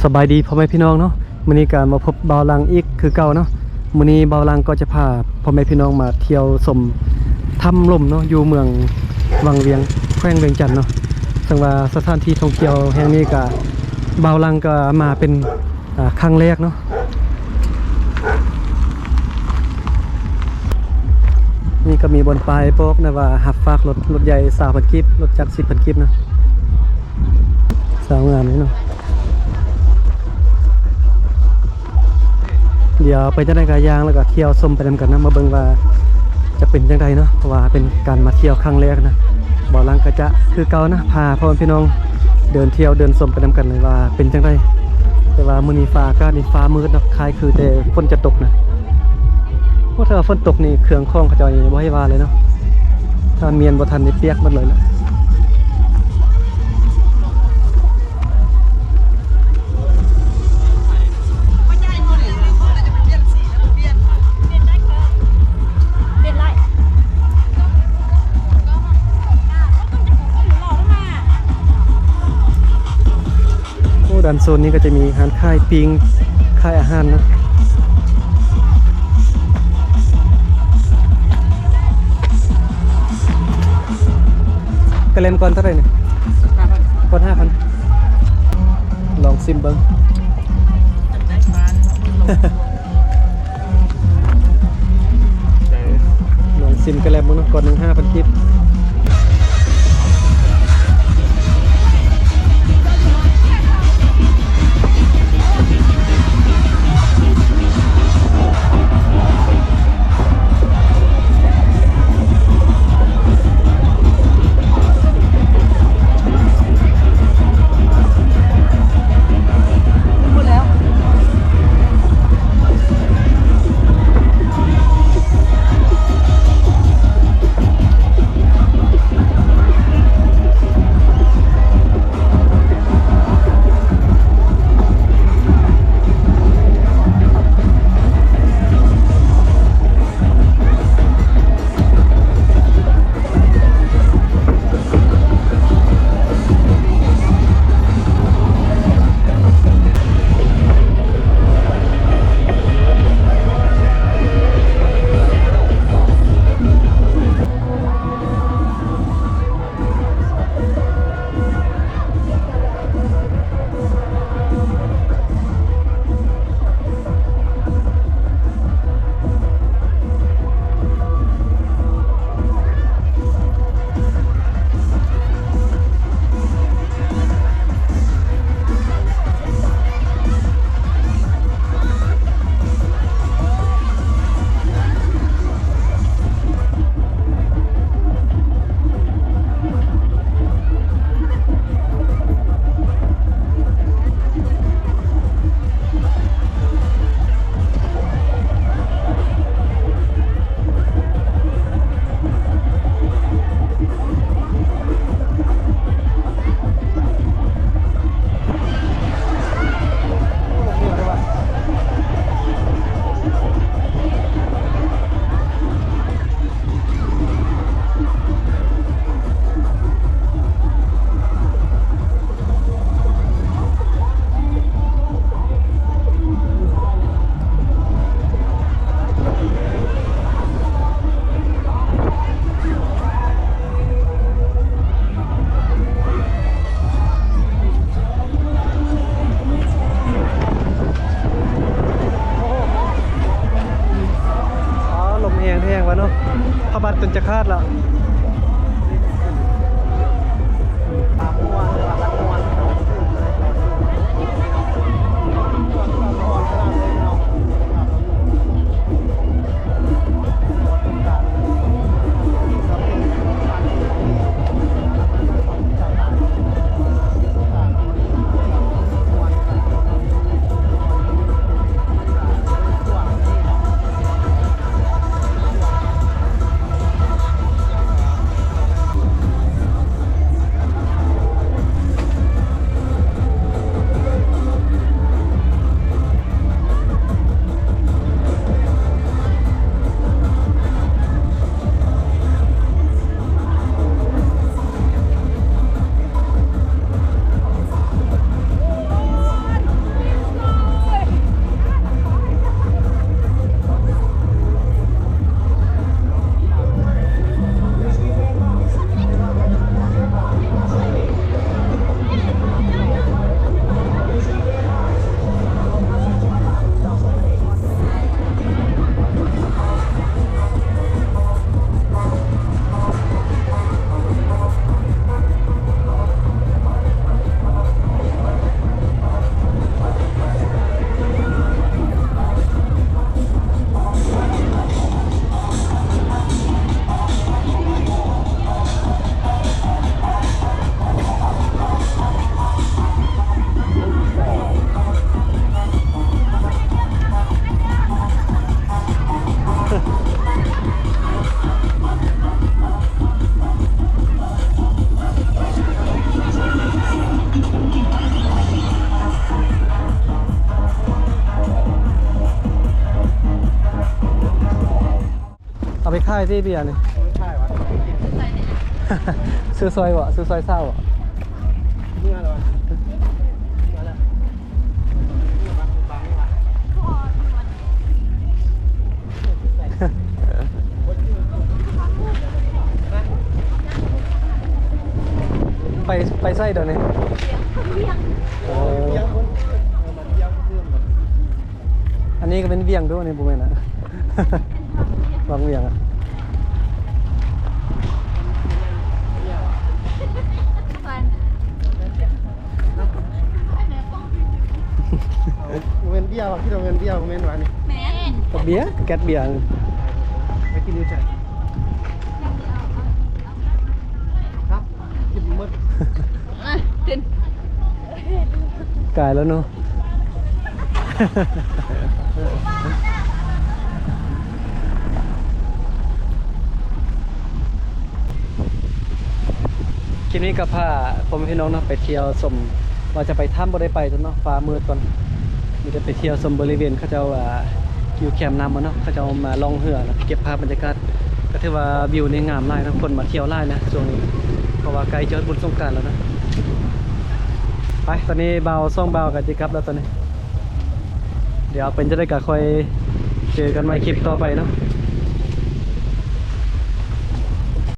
สบายดีพ่อแม่พี่น้องเนาะมื้อนี้ก็มาพบเบาลังอีกคือเก่าเนาะมื้อนี้เบาลังก็จะพาพ่อแม่พี่น้องมาเที่ยวชมถ้ำลมเนาะอยู่เมืองวังเวียงแขวงเวียงจันทน์เนาะซึ่งว่าสถานที่ท่องเที่ยวแห่งนี้ก็เบาลังก็มาเป็นครั้งแรกเนาะนี่ก็มีบนป้ายบอกนะว่าหับฝากรถใหญ่3,000 กิบรถจักร10,000 กิบนะสาวงามนี่เนาะเดี๋ยวไปจะได้กายางแล้วก็เที่ยวชมไปนำกันนะมาเบิ่งว่าจะเป็นจังไดเนาะเพราะว่าเป็นการมาเที่ยวครั้งแรกนะบ่อลังก็จะคือเก่านะพาพ่อพี่น้องเดินเที่ยวเดินชมไปนำกันเลยว่าเป็นจังไดแต่ว่ามื้อนี้ฟ้าอากาศนี่ฟ้ามืดเนาะคล้ายคือแต่ฝนจะตกนะเพราะถ้าฝนตกนี่เครื่องคล้องเขาเจ้านี่บ่ให้ว่าเลยเนาะถ้าเมียนบ่ทันนี่เปียกหมดเลยล่ะด้านโซนนี้ก็จะมีร้านขายปิ้งขายอาหารนะกระเลมก่อนเท่าไหร่เนี่ยก่อน5,000ลองซิมเบิ้ง ลองซิมกระเลมมึงเนาะก่อน1 5,000 กิบพระบาทจนจะคาดแล้ว เอาไปค่ายที่เบียร์นี่ ไม่ใช่วะ ซื้อซอยวะซื้อซอยเศร้าวะ เมื่อไรวะมาแล้วบางว่ะ ไปไส้เดี๋ยวนี้โอ้ เที่ยวคนมาเที่ยวเพื่อนหมด อันนี้ก็เป็นเวียงด้วยนี่บุ้มนะ วางเวียงอ่ะ เงินเบี้ยวที่เราเงินเบี้ยวเงินวันนี้ กับเบียร์แก๊สเบียร์ ไปกินดูใจครับกินมด กายแล้วเนาะ คลิปนี้กับผ้าผมพี่น้องเนาะไปเที่ยวชมว่าจะไปถ้ำบ่ได้ไปจนเนาะฟ้ามืดก่อนมีแต่ไปเที่ยวชมบริเวณเขาเจ้าอยู่แคมป์น้ำมาเนาะเขาเจ้ามาล่องเรือนะเก็บภาพบรรยากาศก็ถือว่าวิวนี่งามหลายนะคนมาเที่ยวหลายนะช่วงนี้เพราะว่าใกล้จะบุญสงกรานต์แล้วนะไปตอนนี้เบาซ่องเบากันจิครับแล้วตอนนี้ เดี๋ยวเป็นจะได้กับคอยเจอกันใหม่คลิปต่อไปเนาะ